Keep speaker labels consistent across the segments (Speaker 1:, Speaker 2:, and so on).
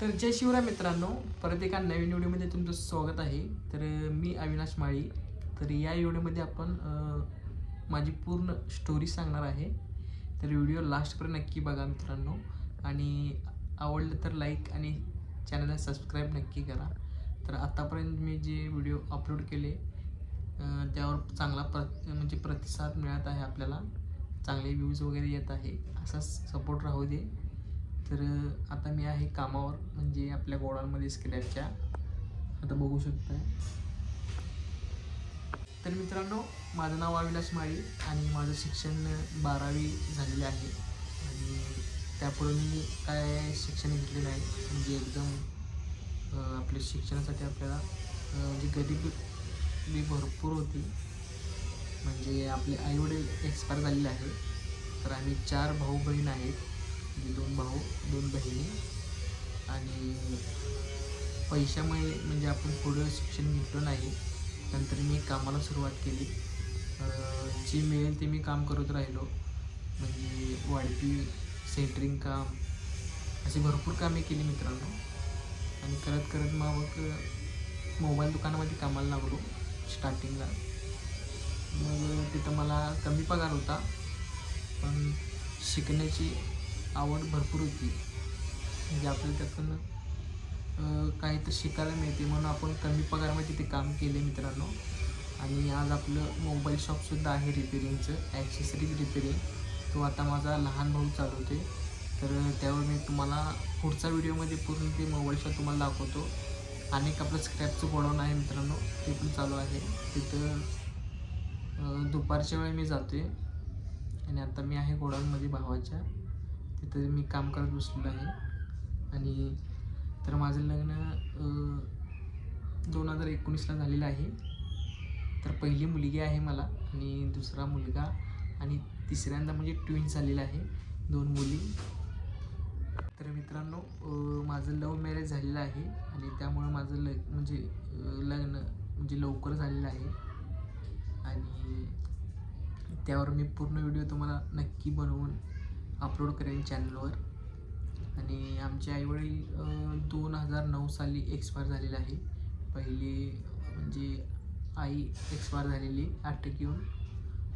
Speaker 1: तर जय शिवराय मित्रांनो, परत एका नवीन व्हिडिओमध्ये तुमचं स्वागत आहे. तर मी अविनाश माळी. तर या व्हिडिओमध्ये आपण माझी पूर्ण स्टोरी सांगणार आहे. तर व्हिडिओ लास्टपर्यंत नक्की बघा मित्रांनो, आणि आवडलं तर लाईक आणि चॅनलला सबस्क्राईब नक्की करा. तर आतापर्यंत मी जे व्हिडिओ अपलोड केले त्यावर चांगला म्हणजे प्रतिसाद मिळत आहे आपल्याला, चांगले व्ह्यूज वगैरे येत आहे. असाच सपोर्ट राहू दे. तर आता मी आहे कामावर, म्हणजे आपल्या गोडाऊनमध्ये स्क्रॅपच्या, आता बघू शकताय. तर मित्रांनो, माझं नाव अविनाश माळी आणि माझं शिक्षण 12वी झालेले आहे. आणि त्यापुढे मी काय शिक्षण घेतले नाही, म्हणजे एकदम आपल्या शिक्षणासाठी आपल्याला म्हणजे गरिबी भरपूर होती. म्हणजे आपले आईवडील एक्सपायर झालेले आहे. तर आम्ही 4 भाऊ बहीण आहेत, म्हणजे 2 भाऊ 2 बहिणी. आणि पैशामुळे म्हणजे आपण पुढं शिक्षण घेतलं नाही. नंतर मी कामाला सुरुवात केली. जे मिळेल ते मी काम करत राहिलो, म्हणजे वाढपी, सेंटरिंग काम, अशी भरपूर कामे केली मित्रांनो. आणि करत करत मग मोबाईल दुकानामध्ये कामाला लागलो स्टार्टिंगला. मग तिथं मला कमी पगार होता, पण शिकण्याची आवड भरपूर होती. म्हणजे आपल्याला त्यातून काही तर शिकायला मिळते, म्हणून आपण कमी पगारामध्ये ते काम केले मित्रांनो. आणि आज आपलं मोबाईल शॉपसुद्धा आहे रिपेरिंगचं, ॲक्सेसरीज रिपेरिंग. तो आता माझा लहान भाऊ चालवते. तर त्यावर मी तुम्हाला पुढच्या व्हिडिओमध्ये पूर्ण ते मोबाईल शॉप तुम्हाला दाखवतो. अनेक आपलं स्क्रॅपचं गोडाऊन आहे मित्रांनो, ते पण चालू आहे. तिथं दुपारच्या वेळी मी जातो आहे. आणि आता मी आहे गोडाऊनमध्ये भावाच्या, तिथं मी काम करत बसलेलो आहे. आणि तर माझं लग्न 2019ला झालेलं आहे. तर पहिली मुलगी आहे मला, आणि दुसरा मुलगा, आणि तिसऱ्यांदा म्हणजे ट्विन्स झालेलं आहे, 2 मुली. तर मित्रांनो, माझं लव्ह मॅरेज झालेलं आहे, आणि त्यामुळे माझं लग्न म्हणजे लवकर झालेलं आहे. आणि त्यावर मी पूर्ण व्हिडिओ तुम्हाला नक्की बनवून अपलोड करेन चॅनलवर. आणि आमचे आईवडील 2009 साली एक्सपायर झालेले आहे. पहिली म्हणजे आई एक्सपायर झालेली अटॅक येऊन,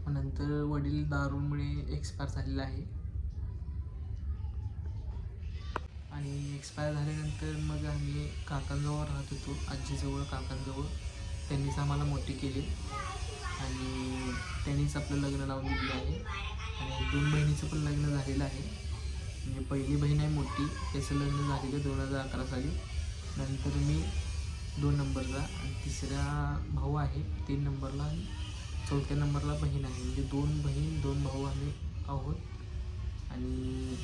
Speaker 1: नंतर वडील दारूमुळे एक्सपायर झालेला आहे. आणि एक्सपायर झाल्यानंतर मग आम्ही काकांजवळ राहत होतो, आजीजवळ, काकांजवळ. त्यांनीच आम्हाला मोठी केली, आणि त्यांनीच आपलं लग्न लावून दिलेलं आहे. आणि 2 बहिणीचं पण लग्न झालेलं आहे. म्हणजे पहिली बहीण आहे मोठी, त्याचं लग्न झालेलं 2011 साली. नंतर मी 2 नंबरला, आणि तिसरा भाऊ आहे 3 नंबरला, आणि 4थ्या नंबरला बहीण आहे. म्हणजे 2 बहीण 2 भाऊ आम्ही आहोत. आणि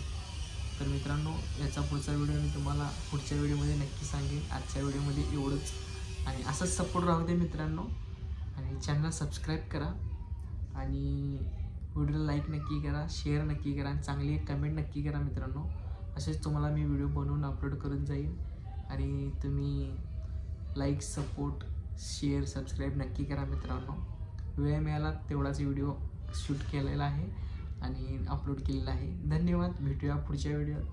Speaker 1: तर मित्रांनो, याचा पुढचा व्हिडिओ मी तुम्हाला पुढच्या व्हिडिओमध्ये नक्की सांगेन. आजच्या व्हिडिओमध्ये एवढंच, आणि असंच सपोर्ट राहू दे मित्रांनो. आणि चॅनलला सबस्क्राईब करा, आणि व्हिडिओला लाईक नक्की करा, शेअर नक्की करा, आणि चांगली एक कमेंट नक्की करा मित्रांनो. असेच तुम्हाला मी व्हिडिओ बनवून अपलोड करत जाईल. आणि तुम्ही लाईक, सपोर्ट, शेअर, सबस्क्राईब नक्की करा मित्रांनो. वेळ मिळाला तेवढाच व्हिडिओ शूट केलेला आहे आणि अपलोड केलेला आहे. धन्यवाद. भेटूया पुढच्या व्हिडिओत.